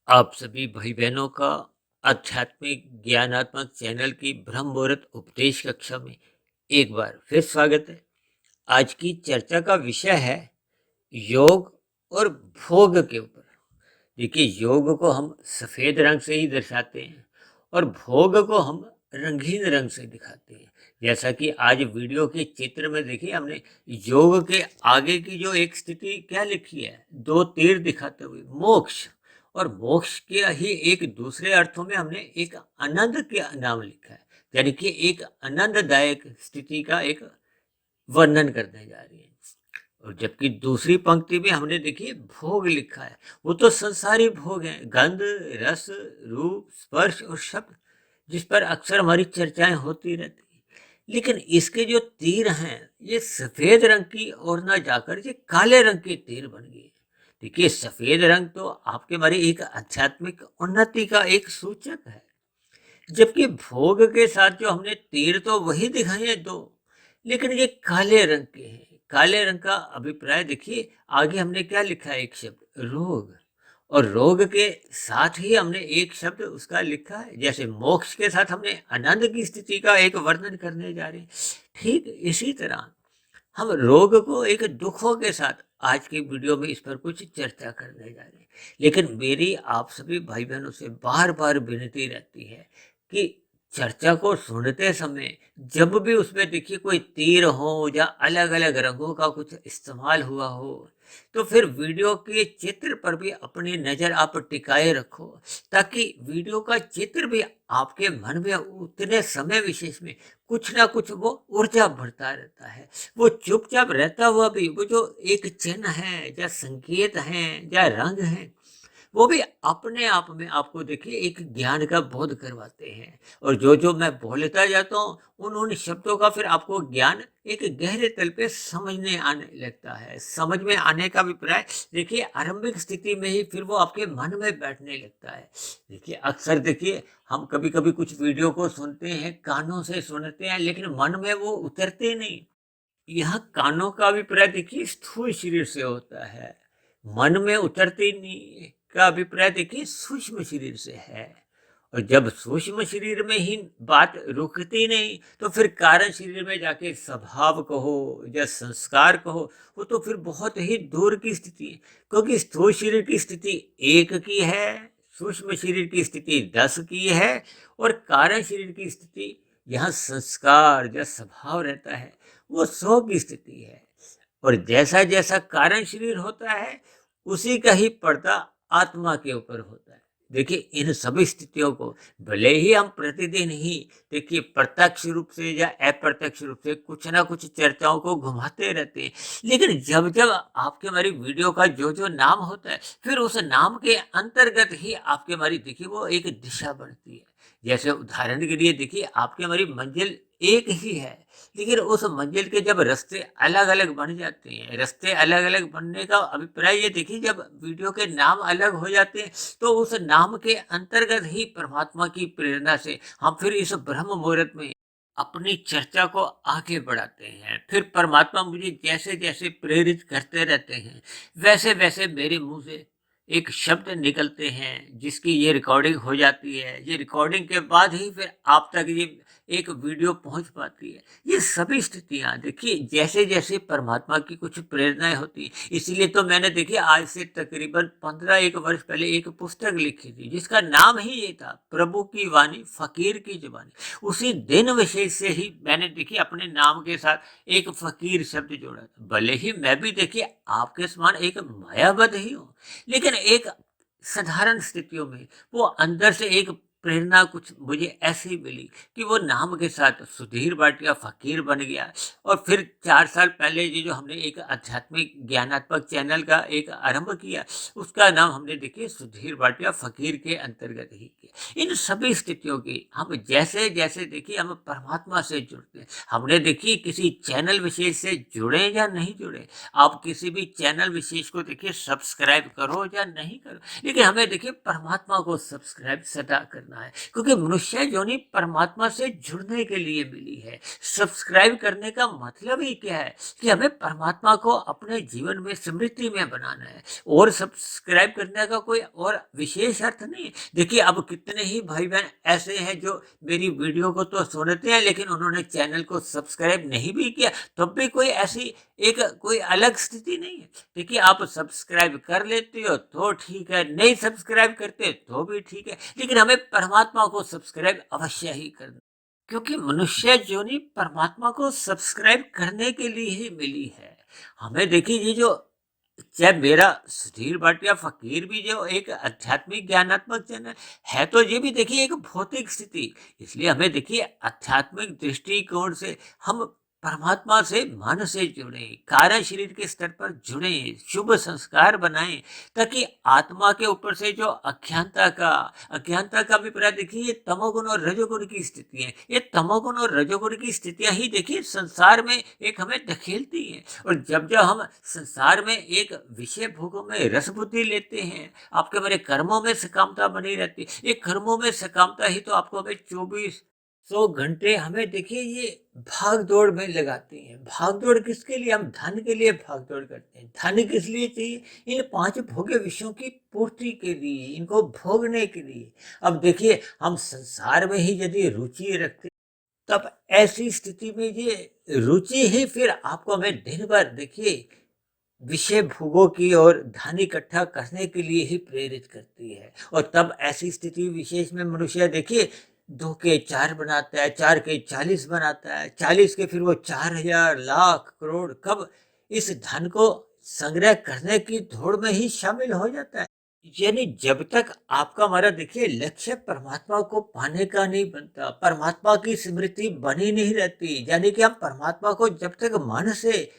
आप सभी भाई बहनों का आध्यात्मिक ज्ञानात्मक चैनल की ब्रह्म मुहूर्त उपदेश कक्षा में एक बार फिर स्वागत है। आज की चर्चा का विषय है योग और भोग के ऊपर। देखिए, योग को हम सफेद रंग से ही दर्शाते हैं और भोग को हम रंगीन रंग से दिखाते हैं। जैसा कि आज वीडियो के चित्र में देखिए, हमने योग के आगे की जो एक स्थिति क्या लिखी है, दो तीर दिखाते हुए मोक्ष, और मोक्ष के ही एक दूसरे अर्थों में हमने एक आनंद के नाम लिखा है, यानी कि एक आनंददायक स्थिति का एक वर्णन करने जा रही है। और जबकि दूसरी पंक्ति में हमने देखिए भोग लिखा है, वो तो संसारी भोग है, गंध, रस, रूप, स्पर्श और शब्द, जिस पर अक्सर हमारी चर्चाएं होती रहती है। लेकिन इसके जो तीर हैं, ये सफेद रंग की ओर ना जाकर ये काले रंग के तीर बन गए। देखिए, सफेद रंग तो आपके हमारी एक आध्यात्मिक उन्नति का एक सूचक है, जबकि भोग के साथ जो हमने तीर तो वही दिखाए हैं दो, लेकिन ये काले रंग के हैं। काले रंग का अभिप्राय देखिए, आगे हमने क्या लिखा है, एक शब्द रोग, और रोग के साथ ही हमने एक शब्द उसका लिखा है, जैसे मोक्ष के साथ हमने आनंद की स्थिति का एक वर्णन करने जा रहे हैं। ठीक इसी तरह हम रोग को एक दुखों के साथ आज की वीडियो में इस पर कुछ चर्चा करने जा रहे हैं। लेकिन मेरी आप सभी भाई बहनों से बार बार विनती रहती है कि चर्चा को सुनते समय जब भी उसमें देखिए कोई तीर हो या अलग अलग रंगों का कुछ इस्तेमाल हुआ हो, तो फिर वीडियो के चित्र पर भी अपनी नज़र आप टिकाए रखो, ताकि वीडियो का चित्र भी आपके मन में उतने समय विशेष में कुछ ना कुछ वो ऊर्जा भरता रहता है। वो चुपचाप रहता हुआ भी वो जो एक चिन्ह है या संकेत है या रंग है, वो भी अपने आप में आपको देखिए एक ज्ञान का बोध करवाते हैं। और जो जो मैं बोलता जाता हूँ, उन उन शब्दों का फिर आपको ज्ञान एक गहरे तल पे समझने आने लगता है। समझ में आने का अभिप्राय देखिए, आरंभिक स्थिति में ही फिर वो आपके मन में बैठने लगता है। देखिए, अक्सर देखिए हम कभी कभी कुछ वीडियो को सुनते हैं, कानों से सुनते हैं, लेकिन मन में वो उतरते नहीं। यह कानों का अभिप्राय देखिए स्थूल शरीर से होता है, मन में उतरती नहीं का अभिप्राय देखिए सूक्ष्म शरीर से है। और जब सूक्ष्म शरीर में ही बात रुकती नहीं, तो फिर कारण शरीर में जाके स्वभाव कहो या संस्कार कहो, वो तो फिर बहुत ही दूर की स्थिति है। क्योंकि स्थूल शरीर की स्थिति एक की है, सूक्ष्म शरीर की स्थिति 10 की है, और कारण शरीर की स्थिति, यहाँ संस्कार या स्वभाव रहता है, वो 100 की स्थिति है। और जैसा जैसा कारण शरीर होता है, उसी का ही पर्दा आत्मा के ऊपर होता है। देखिए, इन सभी स्थितियों को भले ही हम प्रतिदिन ही देखिए प्रत्यक्ष रूप से या अप्रत्यक्ष रूप से कुछ ना कुछ चर्चाओं को घुमाते रहते हैं, लेकिन जब जब आपके हमारी वीडियो का जो जो नाम होता है, फिर उस नाम के अंतर्गत ही आपके हमारी देखिए वो एक दिशा बनती है। जैसे उदाहरण के लिए देखिए, आपकी हमारी मंजिल एक ही है, लेकिन उस मंजिल के जब रास्ते अलग अलग बन जाते हैं, रास्ते अलग अलग बनने का अभिप्राय ये देखिए, जब वीडियो के नाम अलग हो जाते हैं, तो उस नाम के अंतर्गत ही परमात्मा की प्रेरणा से हम फिर इस ब्रह्म मुहूर्त में अपनी चर्चा को आगे बढ़ाते हैं। फिर परमात्मा मुझे जैसे जैसे प्रेरित करते रहते हैं, वैसे वैसे मेरे मुंह से एक शब्द निकलते हैं, जिसकी ये रिकॉर्डिंग हो जाती है। ये रिकॉर्डिंग के बाद ही फिर आप तक ये एक वीडियो पहुंच पाती है। ये सभी स्थितियां देखिए जैसे जैसे परमात्मा की कुछ प्रेरणाएं होती है। इसीलिए तो मैंने देखिए आज से तकरीबन 15 वर्ष पहले एक पुस्तक लिखी थी, जिसका नाम ही ये था, प्रभु की वाणी फकीर की जुबानी। उसी दिन विशेष से ही मैंने देखिए अपने नाम के साथ एक फकीर शब्द जोड़ा था। भले ही मैं भी देखिए आपके समान एक मायाबद्ध ही हूँ, लेकिन एक साधारण स्थितियों में वो अंदर से एक प्रेरणा कुछ मुझे ऐसी मिली कि वो नाम के साथ सुधीर भाटिया फकीर बन गया। और फिर 4 साल पहले ये जो हमने एक आध्यात्मिक ज्ञानात्मक चैनल का एक आरंभ किया, उसका नाम हमने देखिए सुधीर भाटिया फकीर के अंतर्गत ही किया। इन सभी स्थितियों की हम जैसे जैसे देखिए हम परमात्मा से जुड़ते हैं। हमने देखिए किसी चैनल विशेष से जुड़े या नहीं जुड़े, आप किसी भी चैनल विशेष को देखिए सब्सक्राइब करो या नहीं करो, लेकिन हमें देखिए परमात्मा को सब्सक्राइब सदा करना करना है, क्योंकि मनुष्य योनि परमात्मा से जुड़ने के लिए मिली है। सब्सक्राइब करने का मतलब ही क्या है कि हमें परमात्मा को अपने जीवन में स्मृति में बनाना है, और सब्सक्राइब करने का कोई और विशेष अर्थ नहीं है। देखिए, अब कितने ही भाई बहन ऐसे हैं जो मेरी वीडियो को तो सुनते हैं, लेकिन उन्होंने चैनल को सब्सक्राइब नहीं भी किया, तब भी कोई ऐसी एक कोई अलग स्थिति नहीं है। देखिए, आप सब्सक्राइब कर लेते हो तो ठीक है, नहीं सब्सक्राइब करते तो भी ठीक है, लेकिन हमें परमात्मा को सब्सक्राइब अवश्य ही करना, क्योंकि मनुष्य योनि परमात्मा को सब्सक्राइब करने के लिए ही मिली है। हमें देखिए, ये जो चाहे मेरा सुधीर भाटिया फकीर भी जो एक आध्यात्मिक ज्ञानात्मक चैनल है, तो ये भी देखिए एक भौतिक स्थिति, इसलिए हमें देखिए आध्यात्मिक दृष्टिकोण से हम परमात्मा से मन से जुड़े, कारण शरीर के स्तर पर जुड़े, शुभ संस्कार बनाएं, ताकि आत्मा के ऊपर से जो अज्ञानता का अभिप्राय देखिए, ये तमोगुण और रजोगुण की स्थिति है। ये तमोगुण और रजोगुण की स्थितियां ही देखिए संसार में एक हमें धकेलती हैं, और जब जब हम संसार में एक विषय भोगों में रस बुद्धि लेते हैं, आपके मेरे कर्मों में सकामता बनी रहती है। ये कर्मों में सकामता ही तो आपको हमें 2400 घंटे हमें देखिए ये भाग दौड़ में लगाती है। भाग दौड़ किसके लिए? हम धन के लिए भाग दौड़ करते हैं। धन किस लिए चाहिए? इन 5 भोग्य विषयों की पूर्ति के लिए, इनको भोगने के लिए। अब देखिए, हम संसार में ही यदि रुचि रखते, तब ऐसी स्थिति में ये रुचि ही फिर आपको हमें दिन भर देखिए विषय भोगों की और धन इकट्ठा करने के लिए ही प्रेरित करती है। और तब ऐसी स्थिति विशेष में मनुष्य देखिए 2 के 4 बनाता है, 4 के 40 बनाता है, 40 के फिर वो 4000 लाख करोड़ कब इस धन को संग्रह करने की दौड़ में ही शामिल हो जाता है। यानी जब तक आपका हमारा देखिए लक्ष्य परमात्मा को पाने का नहीं बनता, परमात्मा की स्मृति बनी नहीं रहती, यानी कि हम परमात्मा को जब तक मन से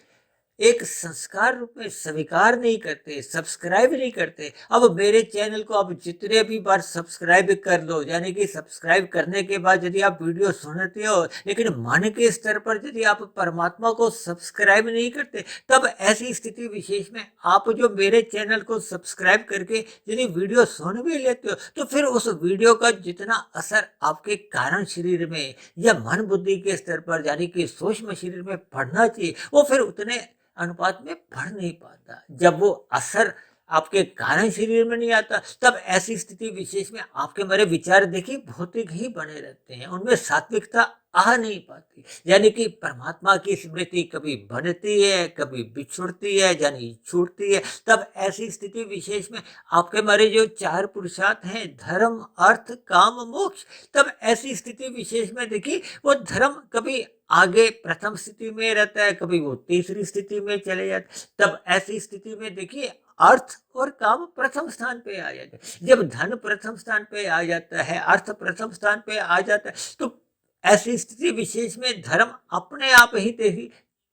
एक संस्कार रूप में स्वीकार नहीं करते, सब्सक्राइब नहीं करते। अब मेरे चैनल को आप जितने भी बार सब्सक्राइब कर लो, यानी कि सब्सक्राइब करने के बाद यदि आप वीडियो सुनते हो, लेकिन मन के स्तर पर यदि आप परमात्मा को सब्सक्राइब नहीं करते, तब ऐसी स्थिति विशेष में आप जो मेरे चैनल को सब्सक्राइब करके यदि वीडियो सुन भी लेते हो, तो फिर उस वीडियो का जितना असर आपके कारण शरीर में या मन बुद्धि के स्तर पर, यानी कि सूक्ष्म शरीर में पड़ना चाहिए, वो फिर उतने अनुपात में बढ़ नहीं पाता। जब वो असर आपके कारण शरीर में नहीं आता, तब ऐसी स्थिति विशेष में आपके मेरे विचार देखिए भौतिक ही बने रहते हैं, उनमें सात्विकता आ नहीं पाती। यानी कि परमात्मा की स्मृति कभी बनती है, कभी बिछुड़ती है, यानी छूटती है। तब ऐसी स्थिति विशेष में आपके हमारे जो 4 पुरुषार्थ हैं, धर्म अर्थ काम मोक्ष, तब ऐसी स्थिति विशेष में देखिए वो धर्म कभी आगे प्रथम स्थिति में रहता है, कभी वो तीसरी स्थिति में चले जाते। तब ऐसी स्थिति में देखिए अर्थ और काम प्रथम स्थान पे आ जाते हैं। जब धन प्रथम स्थान पे आ जाता है, अर्थ प्रथम स्थान पे आ जाता है, तो ऐसी स्थिति विशेष में धर्म अपने आप ही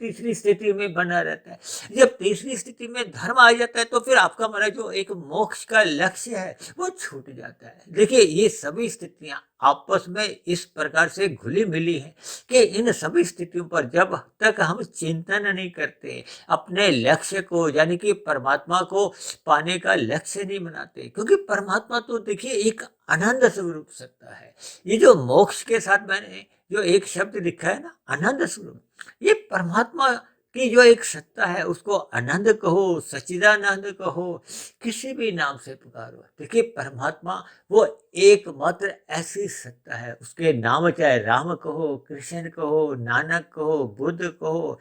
तीसरी स्थिति में बना रहता है। जब तीसरी स्थिति में धर्म आ जाता है, तो फिर आपका हमारा जो एक मोक्ष का लक्ष्य है वो छूट जाता है। देखिए, ये सभी स्थितियां आपस में इस प्रकार से घुली मिली हैं कि इन सभी स्थितियों पर जब तक हम चिंतन नहीं करते, अपने लक्ष्य को यानी कि परमात्मा को पाने का लक्ष्य नहीं बनाते, क्योंकि परमात्मा तो देखिए एक आनंद स्वरूप सत्ता है। ये जो मोक्ष के साथ मैंने जो एक शब्द लिखा है ना, आनंद स्वरूप, ये परमात्मा की जो एक सत्ता है, उसको आनंद कहो, सच्चिदानंद कहो, किसी भी नाम से पुकारो। देखिए, परमात्मा वो एकमात्र ऐसी सत्ता है, उसके नाम चाहे राम कहो, कृष्ण कहो, नानक कहो, बुद्ध कहो,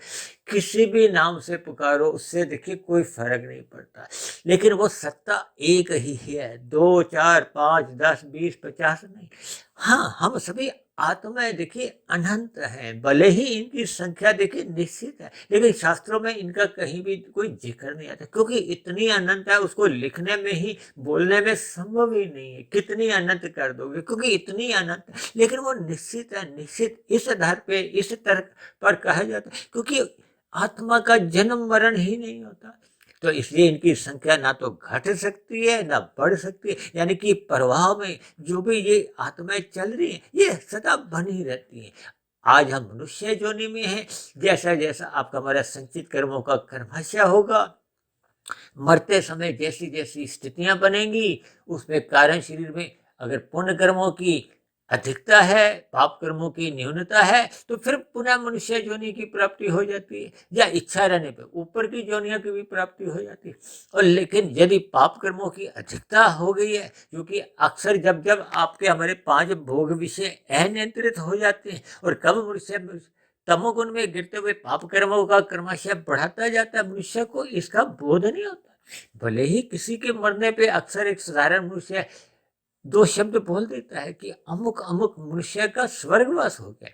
किसी भी नाम से पुकारो, उससे देखिए कोई फर्क नहीं पड़ता। लेकिन वो सत्ता एक ही है, 2 4 5 10 20 50 नहीं। हाँ, हम सभी आत्माएं देखिए अनंत है, भले ही इनकी संख्या देखिए निश्चित है, लेकिन शास्त्रों में इनका कहीं भी कोई जिक्र नहीं आता, क्योंकि इतनी अनंत है, उसको लिखने में ही बोलने में संभव ही नहीं है। कितनी अनंत कर दोगे, क्योंकि इतनी अनंत है, लेकिन वो निश्चित है। निश्चित इस आधार पे, इस तर्क पर कहा जाता है, क्योंकि आत्मा का जन्म मरण ही नहीं होता, तो इसलिए इनकी संख्या ना तो घट सकती है ना बढ़ सकती है। यानी कि प्रवाह में जो भी ये आत्माएं चल रही हैं, ये सदा बनी रहती हैं। आज हम मनुष्य योनि में हैं, जैसा जैसा आपका हमारा संचित कर्मों का कर्मशः होगा, मरते समय जैसी जैसी स्थितियां बनेंगी, उसमें कारण शरीर में अगर पुण्य कर्मों की अधिकता है, पाप कर्मों की न्यूनता है, तो फिर पुनः मनुष्य योनि की प्राप्ति हो जाती है, या इच्छा रहने पे ऊपर की योनियों की भी प्राप्ति हो जाती है। और लेकिन यदि पाप कर्मों की अधिकता हो गई है, क्योंकि अक्सर जब जब आपके हमारे 5 भोग विषय अनियंत्रित हो जाते हैं और कब मनुष्य तमोगुण में गिरते हुए पाप कर्मों का क्रमशः बढ़ाता जाता है, मनुष्य को इसका बोध नहीं होता। भले ही किसी के मरने पे अक्सर एक साधारण मनुष्य 2 शब्द बोल देता है कि अमुक अमुक मनुष्य का स्वर्गवास हो गया,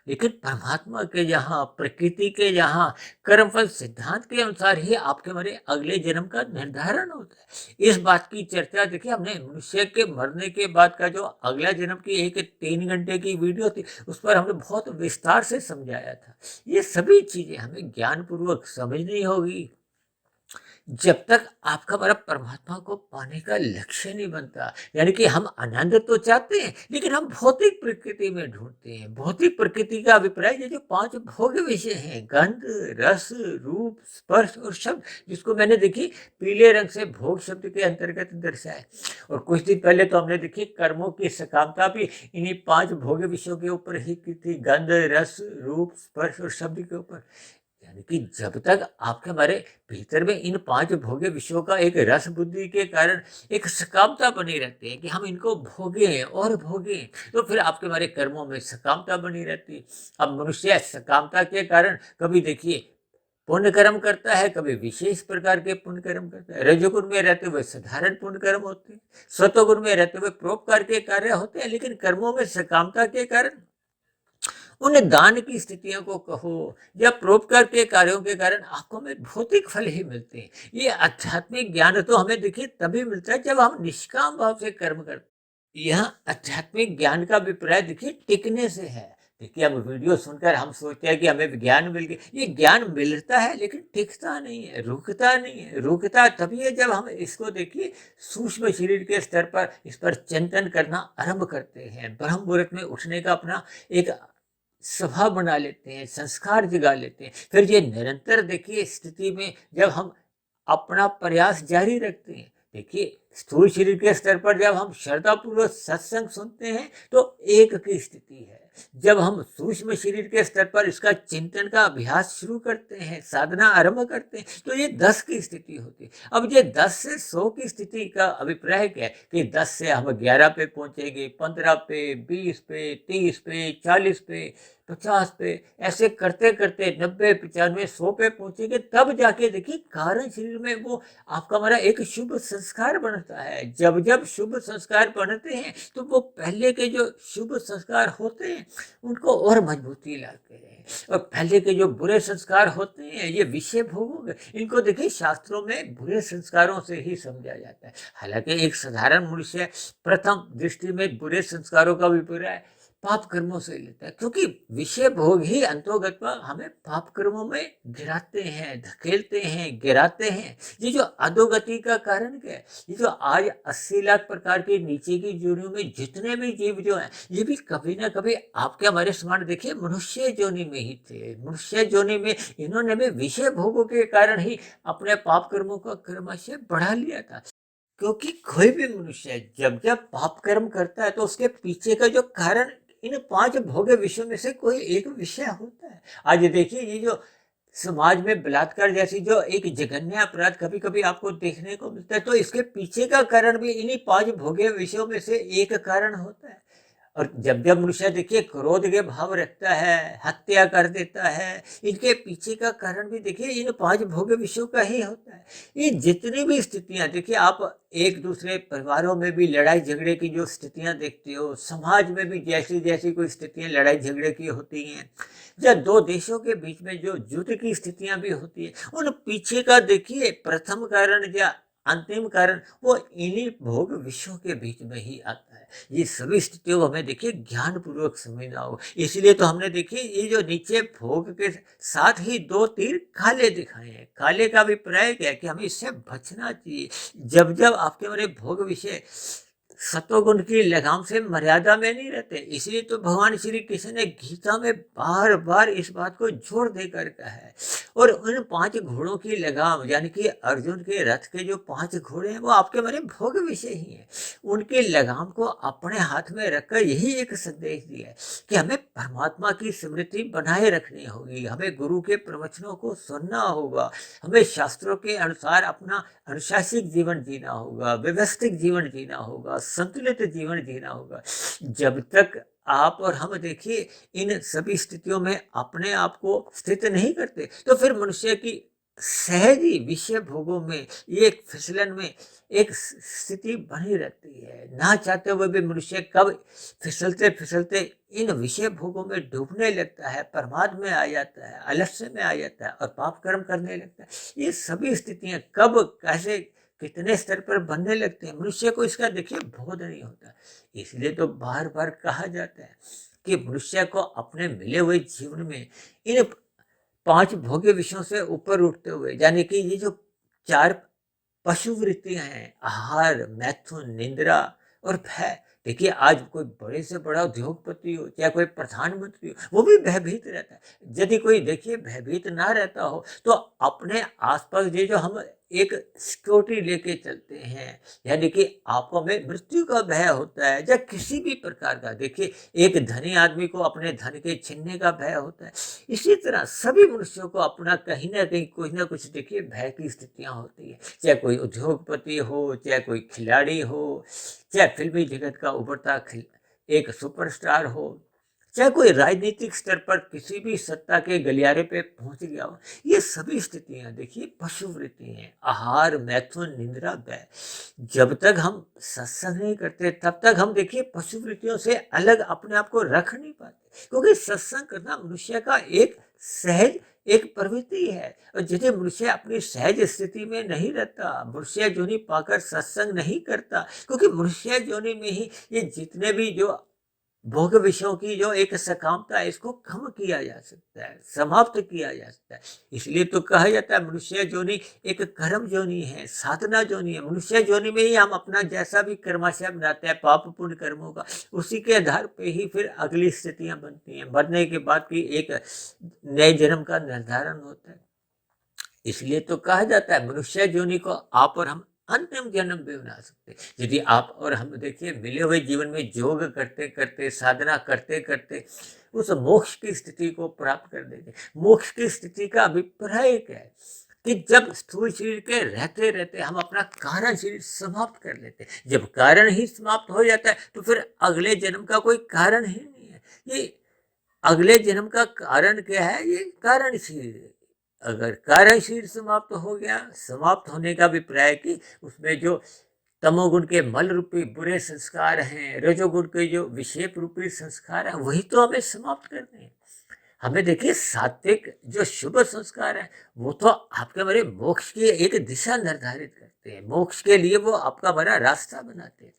लेकिन परमात्मा के यहाँ, प्रकृति के यहाँ कर्मफल सिद्धांत के अनुसार ही आपके हमारे अगले जन्म का निर्धारण होता है। इस बात की चर्चा देखिए, हमने मनुष्य के मरने के बाद का जो अगला जन्म की एक 3 घंटे की वीडियो थी, उस पर हमने बहुत विस्तार से समझाया था। ये सभी चीजें हमें ज्ञानपूर्वक समझनी होगी। जब तक आपका हमारा परमात्मा को पाने का लक्ष्य नहीं बनता, यानी कि हम आनंद तो चाहते हैं, लेकिन हम भौतिक प्रकृति में ढूंढते हैं। भौतिक प्रकृति का अभिप्राय ये जो 5 भोग विषय हैं, गंध, रस, रूप, स्पर्श और शब्द, जिसको मैंने देखी पीले रंग से भोग शब्द के अंतर्गत दर्शाया। और कुछ दिन पहले तो हमने देखी कर्मों की सकामता भी इन्हीं 5 भोग विषयों के ऊपर ही की थी, गंध, रस, रूप, स्पर्श और शब्द के ऊपर। यानी कि जब तक आपके हमारे भीतर में इन 5 भोग्य विषयों का एक रस बुद्धि के कारण एक सकामता बनी रहती है कि हम इनको भोगे और भोगे, तो फिर आपके हमारे कर्मों में सकामता बनी रहती है। अब मनुष्य सकामता के कारण कभी देखिए पुण्य कर्म करता है, कभी विशेष प्रकार के पुण्य कर्म करता है। रजोगुण में रहते हुए साधारण पुण्य कर्म होते हैं, सतोगुण में रहते हुए परोपकार के कार्य होते हैं, लेकिन कर्मों में सकामता के कारण उन दान की स्थितियों को कहो या परोपकार के कार्यों के कारण आपको हमें भौतिक फल ही मिलते हैं। ये आध्यात्मिक ज्ञान तो हमें देखिए तभी मिलता है जब हम निष्काम भाव से कर्म करते हैं। यह आध्यात्मिक ज्ञान का अभिप्राय देखिए टिकने से है। देखिए, अब वीडियो सुनकर हम सोचते हैं कि हमें ज्ञान मिल गया। ये ज्ञान मिलता है लेकिन टिकता नहीं है, रुकता नहीं है। रुकता तभी है जब हम इसको देखिए सूक्ष्म शरीर के स्तर पर इस पर चिंतन करना आरंभ करते हैं, ब्रह्म मुहूर्त में उठने का अपना एक स्वभाव बना लेते हैं, संस्कार जगा लेते हैं। फिर ये निरंतर देखिए स्थिति में जब हम अपना प्रयास जारी रखते हैं, देखिए स्थूल शरीर के स्तर पर जब हम श्रद्धापूर्वक सत्संग सुनते हैं तो 1 की स्थिति है। जब हम सूक्ष्म शरीर के स्तर पर इसका चिंतन का अभ्यास शुरू करते हैं, साधना आरंभ करते हैं, तो ये 10 की स्थिति होती है। अब ये 10 से 100 की स्थिति का अभिप्राय क्या है कि 10 से हम 11 पे पहुंचेंगे, 15 पे, 20 पे, 30 पे, 40 पे, 50 पे, ऐसे करते करते 90, 95, 100 पे पहुंचेंगे, तब जाके देखिए कारण शरीर में वो आपका हमारा एक शुभ संस्कार बनता है। जब जब शुभ संस्कार बनते हैं तो वो पहले के जो शुभ संस्कार होते हैं उनको और मजबूती लाते हैं, और पहले के जो बुरे संस्कार होते हैं, ये विषय भोग, इनको देखिए शास्त्रों में बुरे संस्कारों से ही समझा जाता है। हालांकि एक साधारण मनुष्य प्रथम दृष्टि में बुरे संस्कारों का अभिप्राय पाप कर्मों से लेता है, क्योंकि विषय भोग ही अंतोगत हमें पाप कर्मों में गिराते हैं, धकेलते हैं, गिराते हैं। ये जो अधोगति का कारण क्या है? ये जो आज 80 लाख प्रकार के नीचे की योनियों में जितने भी जीव जो हैं, ये भी कभी ना कभी आपके हमारे समान देखिए मनुष्य योनि में ही थे। मनुष्य योनि में इन्होंने भी विषय भोगों के कारण ही अपने पाप कर्मों का क्रमशः बढ़ा लिया था। क्योंकि कोई भी मनुष्य जब जब पाप कर्म करता है तो उसके पीछे का जो कारण इन 5 भोग्य विषयों में से कोई एक विषय होता है। आज देखिए, ये जो समाज में बलात्कार जैसी जो एक जघन्य अपराध कभी कभी आपको देखने को मिलता है, तो इसके पीछे का कारण भी इन्हीं 5 भोग्य विषयों में से एक कारण होता है। और जब जब मनुष्य देखिए क्रोध के भाव रखता है, हत्या कर देता है, इनके पीछे का कारण भी देखिए इन 5 भोग्य विषयों का ही होता है। ये जितनी भी स्थितियां देखिए, आप एक दूसरे परिवारों में भी लड़ाई झगड़े की जो स्थितियां देखते हो, समाज में भी जैसी जैसी कोई स्थितियां लड़ाई झगड़े की होती हैं, या 2 देशों के बीच में जो युद्ध की स्थितियां भी होती है, उन पीछे का देखिए प्रथम कारण या अंतिम कारण वो इन्हीं भोग विषयों के बीच में ही आता है। ये सभी स्थितियों को हमें देखिए ज्ञान पूर्वक समझना होगा। इसलिए तो हमने देखिए ये जो नीचे भोग के साथ ही 2 तीर काले दिखाए हैं। काले का अभिप्राय क्या है कि हमें इससे बचना चाहिए। जब जब आपके हमारे भोग विषय सतोगुण की लगाम से मर्यादा में नहीं रहते। इसलिए तो भगवान श्री कृष्ण ने गीता में बार बार इस बात को जोर देकर कहा है। और उन 5 घोड़ों की लगाम यानी कि अर्जुन के रथ के जो 5 घोड़े हैं वो आपके मेरे भोग विषय ही हैं। उनकी लगाम को अपने हाथ में रखकर यही एक संदेश दिया है कि हमें परमात्मा की स्मृति बनाए रखनी होगी, हमें गुरु के प्रवचनों को सुनना होगा, हमें शास्त्रों के अनुसार अपना अनुशासित जीवन जीना होगा, व्यवस्थित जीवन जीना होगा, संतुलित जीवन जीना होगा। जब तक आप और हम देखिए इन सभी स्थितियों में अपने आप को स्थित नहीं करते तो फिर मनुष्य की सहजी विषय भोगों में एक फिसलन में एक स्थिति बनी रहती है। ना चाहते हुए भी मनुष्य कब फिसलते फिसलते इन विषय भोगों में डूबने लगता है, प्रमाद में आ जाता है, आलस्य में आ जाता है और पाप कर्म करने लगता है। ये सभी स्थितियां कब कैसे कितने स्तर पर बनने लगते हैं मनुष्य को इसका देखिए बोध नहीं होता। इसलिए तो बार बार कहा जाता है कि मनुष्य को अपने मिले हुए जीवन में इन 5 भोग्य विषयों से ऊपर उठते हुए यानी कि ये जो 4 पशु वृत्तियां हैं, आहार, मैथुन, निंद्रा और भय। देखिए आज कोई बड़े से बड़ा उद्योगपति हो चाहे कोई प्रधानमंत्री हो वो भी भयभीत रहता है। यदि कोई देखिए भयभीत ना रहता हो तो अपने आसपास ये जो हम एक सिक्योरिटी लेके चलते हैं यानी कि आपको में मृत्यु का भय होता है या किसी भी प्रकार का, देखिए एक धनी आदमी को अपने धन के छीनने का भय होता है। इसी तरह सभी मनुष्यों को अपना कहीं ना कहीं कुछ ना कुछ देखिए भय की स्थितियां होती है। चाहे कोई उद्योगपति हो, चाहे कोई खिलाड़ी हो, चाहे फिल्मी जगत का उभरता एक सुपरस्टार हो, चाहे कोई राजनीतिक स्तर पर किसी भी सत्ता के गलियारे पे पहुंच गया हो, ये सभी स्थितियां देखिए पशु वृत्ति हैं, आहार, मैथुन, निंद्रा, भय। जब तक हम सत्संग नहीं करते तब तक हम देखिए पशु वृत्तियों से अलग अपने आप को रख नहीं पाते, क्योंकि सत्संग करना मनुष्य का एक सहज एक प्रवृत्ति है। और यदि मनुष्य अपनी सहज स्थिति में नहीं रहता, मनुष्य जोनि पाकर सत्संग नहीं करता, क्योंकि मनुष्य जोनि में ही ये जितने भी जो भोग विषयों की जो एक सकामता है इसको कम किया जा सकता है, समाप्त किया जा सकता है। इसलिए तो कहा जाता है मनुष्य जोनि एक कर्म जोनि है, साधना जोनि है। मनुष्य जोनि में ही हम अपना जैसा भी कर्माशय बनाते हैं पाप पुण्य कर्मों का, उसी के आधार पे ही फिर अगली स्थितियां बनती हैं। मरने के बाद की एक नए जन्म का निर्धारण होता है। इसलिए तो कहा जाता है मनुष्य जोनि को आप और हम अंतिम जन्म भी बना सकते। यदि आप और हम देखिए मिले हुए जीवन में योग करते करते साधना करते करते उस मोक्ष की स्थिति को प्राप्त कर देंगे। मोक्ष की स्थिति का अभिप्राय क्या है कि जब स्थूल शरीर के रहते रहते हम अपना कारण शरीर समाप्त कर लेते हैं। जब कारण ही समाप्त हो जाता है तो फिर अगले जन्म का कोई कारण ही नहीं है। ये अगले जन्म का कारण क्या है? ये कारण शरीर है। अगर कारण शरीर समाप्त हो गया, समाप्त होने का अभिप्राय कि उसमें जो तमोगुण के मल रूपी बुरे संस्कार हैं, रजोगुण के जो विषेप रूपी संस्कार हैं, वही तो हमें समाप्त करने हैं। हमें देखिए सात्विक जो शुभ संस्कार है वो तो आपके हमारे मोक्ष की एक दिशा निर्धारित करते हैं, मोक्ष के लिए वो आपका बड़ा रास्ता बनाते हैं।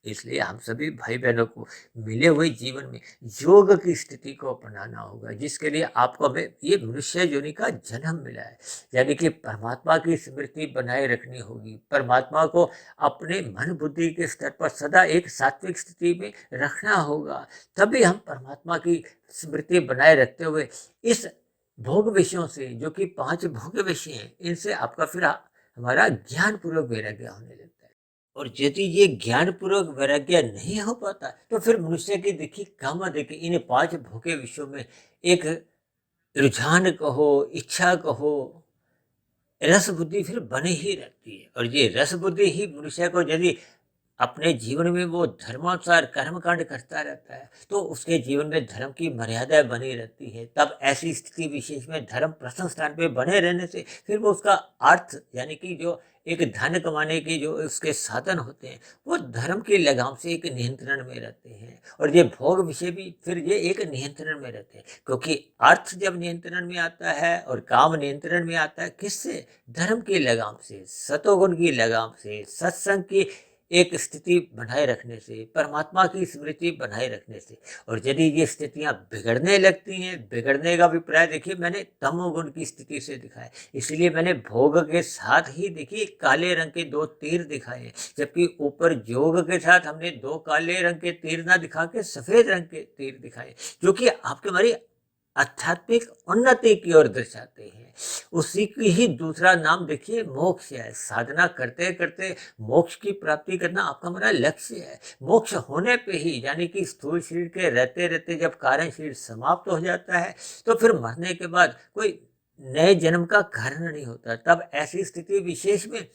इसलिए हम सभी भाई बहनों को मिले हुए जीवन में योग की स्थिति को अपनाना होगा, जिसके लिए आपको हमें ये मनुष्य योनि का जन्म मिला है। यानी कि परमात्मा की स्मृति बनाए रखनी होगी, परमात्मा को अपने मन बुद्धि के स्तर पर सदा एक सात्विक स्थिति में रखना होगा। तभी हम परमात्मा की स्मृति बनाए रखते हुए इस भोग विषयों से, जो कि 5 भोग विषय हैं, इनसे आपका फिर हमारा ज्ञान पूर्वक वैराग्य होने लगता है। और यदि ये ज्ञान पूर्वक वैराग्य नहीं हो पाता तो फिर मनुष्य की देखिए काम देखिए इन 5 भोगे विषयों में एक रुझान कहो, इच्छा कहो, रस बुद्धि फिर बनी ही रहती है। और ये रस बुद्धि ही मनुष्य को यदि अपने जीवन में वो धर्मानुसार कर्मकांड करता रहता है तो उसके जीवन में धर्म की मर्यादा बनी रहती है। तब ऐसी स्थिति विशेष में धर्म प्रथम स्थान पे बने रहने से फिर वो उसका अर्थ यानी कि जो एक धन कमाने के जो उसके साधन होते हैं वो धर्म की लगाम से एक नियंत्रण में रहते हैं। और ये भोग विषय भी फिर ये एक नियंत्रण में रहते हैं, क्योंकि अर्थ जब नियंत्रण में आता है और काम नियंत्रण में आता है, किससे? धर्म की लगाम से, सतोगुण की लगाम से, सत्संग की एक स्थिति बनाए रखने से, परमात्मा की स्मृति बनाए रखने से। और यदि ये स्थितियाँ बिगड़ने लगती हैं, बिगड़ने का अभिप्राय देखिए मैंने तमोगुण की स्थिति से दिखाया, इसलिए मैंने भोग के साथ ही देखिए काले रंग के 2 तीर दिखाए हैं, जबकि ऊपर योग के साथ हमने 2 काले रंग के तीर ना दिखा के सफ़ेद रंग के तीर दिखाए, जो कि आपके हमारी आध्यात्मिक उन्नति की ओर दर्शाते हैं। उसी की ही दूसरा नाम देखिए मोक्ष है। साधना करते करते मोक्ष की प्राप्ति करना आपका हमारा लक्ष्य है। मोक्ष होने पे ही, यानी कि स्थूल शरीर के रहते रहते जब कारण शरीर समाप्त हो जाता है, तो फिर मरने के बाद कोई नए जन्म का कारण नहीं होता। तब ऐसी स्थिति विशेष में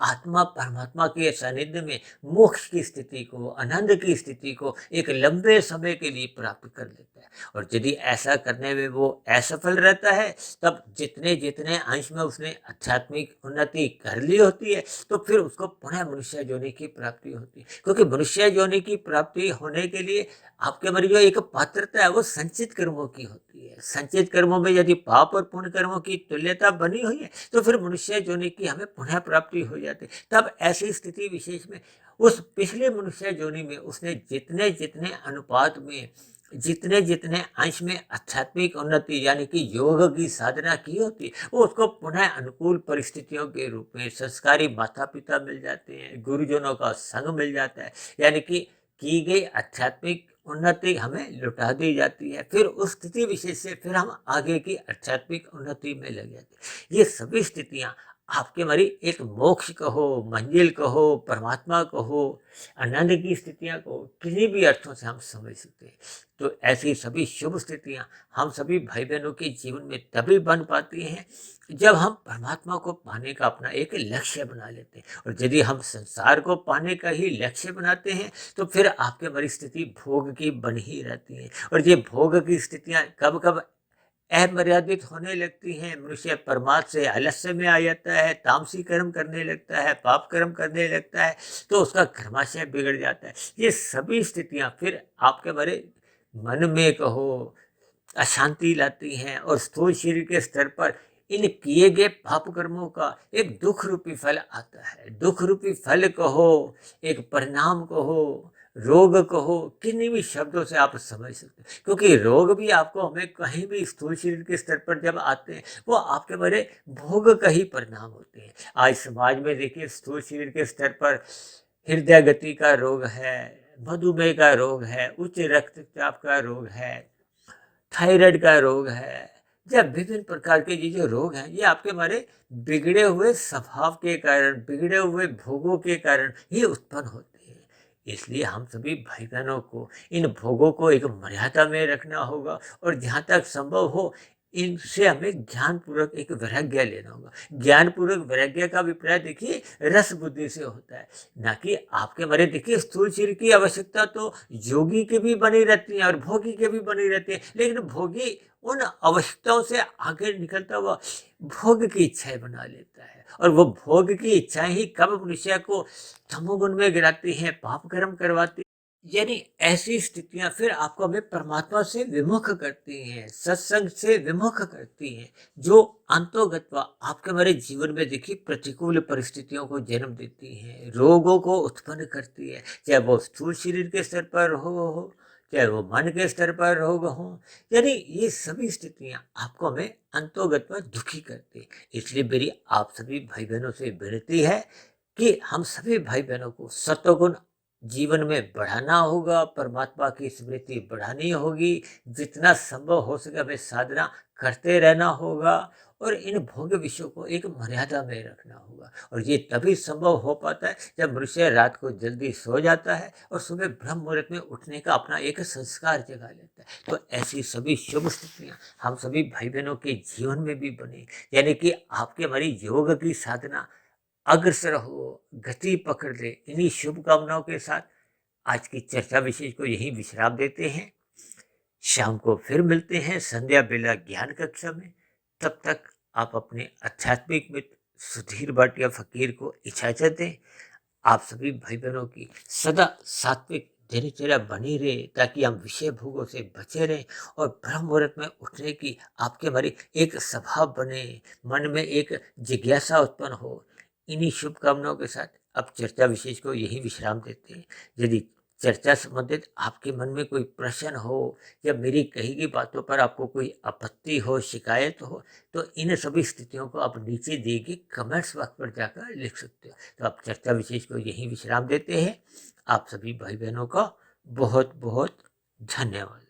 आत्मा परमात्मा के सानिध्य में मोक्ष की स्थिति को, आनंद की स्थिति को एक लंबे समय के लिए प्राप्त कर लेता है। और यदि ऐसा करने में वो असफल रहता है, तब जितने जितने अंश में उसने आध्यात्मिक उन्नति कर ली होती है, तो फिर उसको पुनः मनुष्य योनि की प्राप्ति होती है। क्योंकि मनुष्य योनि की प्राप्ति होने के लिए आपके हमारी जो एक पात्रता है वो संचित कर्मों की होती है। संचित कर्मों में यदि पाप और पुण्य कर्मों की तुल्यता बनी हुई है, तो फिर मनुष्य योनि की हमें पुनः प्राप्ति हो जाती है। तब ऐसी स्थिति विशेष में उस पिछले मनुष्य योनि में उसने जितने जितने अनुपात में, जितने जितने अंश में आध्यात्मिक उन्नति यानी कि योग की साधना की होती, वो उसको पुनः अनुकूल परिस्थितियों के रूप में संस्कारी माता पिता मिल जाते हैं, गुरुजनों का संग मिल जाता है, यानी कि की गई आध्यात्मिक उन्नति हमें लौटा दी जाती है। फिर उस स्थिति विशेष से फिर हम आगे की आध्यात्मिक उन्नति में लग जाते हैं। ये सभी स्थितियाँ आपके हमारी एक मोक्ष कहो, मंजिल कहो, परमात्मा कहो, आनंद की स्थितियाँ कहो, किसी भी अर्थों से हम समझ सकते हैं। तो ऐसी सभी शुभ स्थितियाँ हम सभी भाई बहनों के जीवन में तभी बन पाती हैं जब हम परमात्मा को पाने का अपना एक लक्ष्य बना लेते हैं। और यदि हम संसार को पाने का ही लक्ष्य बनाते हैं, तो फिर आपके हमारी स्थिति भोग की बन ही रहती है। और ये भोग की स्थितियाँ कब कब अमर्यादित होने लगती हैं। मनुष्य परमात्मा से आलस्य में आ जाता है, तामसी कर्म करने लगता है, पाप कर्म करने लगता है, तो उसका कर्माशय बिगड़ जाता है। ये सभी स्थितियाँ फिर आपके हमारे मन में कहो अशांति लाती हैं, और स्थूल शरीर के स्तर पर इन किए गए पाप कर्मों का एक दुख रूपी फल आता है। दुख रूपी फल कहो, एक परिणाम कहो, रोग कहो, किन्हीं भी शब्दों से आप समझ सकते हैं। क्योंकि रोग भी आपको हमें कहीं भी स्थूल शरीर के स्तर पर जब आते हैं, वो आपके बड़े भोग का ही परिणाम होते हैं। आज समाज में देखिए स्थूल शरीर के स्तर पर हृदय गति का रोग है, मधुमेह का रोग है, उच्च रक्तचाप का रोग है, थायराइड का रोग है, या विभिन्न प्रकार के ये जो रोग हैं, ये आपके हमारे बिगड़े हुए स्वभाव के कारण, बिगड़े हुए भोगों के कारण ही उत्पन्न होते हैं। इसलिए हम सभी भाई बहनों को इन भोगों को एक मर्यादा में रखना होगा, और जहाँ तक संभव हो इनसे हमें ज्ञानपूर्वक एक वैराग्य लेना होगा। ज्ञानपूर्वक वैराग्य का अभिप्राय देखिए रस बुद्धि से होता है, ना कि आपके हमारे देखिए स्थूल शरीर की आवश्यकता तो योगी की भी बनी रहती है और भोगी की भी बनी रहती है, लेकिन भोगी उन आवश्यकताओं से आगे निकलता हुआ भोग की इच्छाएं बना लेता है, और वो भोग की इच्छाएं ही कब मनुष्य को तमोगुण में गिराती हैं, पाप कर्म करवाती, यानी ऐसी स्थितियां फिर आपको हमें परमात्मा से विमुख करती हैं, सत्संग से विमुख करती हैं, जो अंतोगत्वा आपके हमारे जीवन में देखिए प्रतिकूल परिस्थितियों को जन्म देती हैं, रोगों को उत्पन्न करती है, चाहे वो स्थूल शरीर के स्तर पर हो, चाहे वो मन के स्तर पर रोग हो। यानी ये सभी स्थितियां आपको हमें अंतोगत्वा दुखी करती है। इसलिए मेरी आप सभी भाई बहनों से विनती है कि हम सभी भाई बहनों को सत्वगुण जीवन में बढ़ाना होगा, परमात्मा की स्मृति बढ़ानी होगी, जितना संभव हो सके हमें साधना करते रहना होगा, और इन भोग विषयों को एक मर्यादा में रखना होगा। और ये तभी संभव हो पाता है जब मनुष्य रात को जल्दी सो जाता है और सुबह ब्रह्म मुहूर्त में उठने का अपना एक संस्कार जगा लेता है। तो ऐसी सभी शुभ स्थितियाँ हम सभी भाई बहनों के जीवन में भी बने, यानी कि आपके हमारी योग की साधना अग्रसर हो, गति पकड़ ले। इन्हीं शुभकामनाओं के साथ आज की चर्चा विशेष को यहीं विश्राम देते हैं। शाम को फिर मिलते हैं संध्या बेला ज्ञान कक्षा में। तब तक आप अपने आध्यात्मिक मित्र सुधीर भाटिया फकीर को इजाजत दें। आप सभी भाई बहनों की सदा सात्विक दिनचर्या बनी रहे, ताकि हम विषय भोगों से बचे रहें और ब्रह्म मुहूर्त में उठने की आपके हमारी एक स्वभाव बने, मन में एक जिज्ञासा उत्पन्न हो। इन्हीं शुभकामनाओं के साथ अब चर्चा विशेष को यही विश्राम देते हैं। यदि चर्चा संबंधित आपके मन में कोई प्रश्न हो या मेरी कही गई बातों पर आपको कोई आपत्ति हो, शिकायत हो, तो इन सभी स्थितियों को आप नीचे दिए गए कमेंट्स बॉक्स पर जाकर लिख सकते हो। तो आप चर्चा विशेष को यही विश्राम देते हैं। आप सभी भाई बहनों का बहुत बहुत धन्यवाद।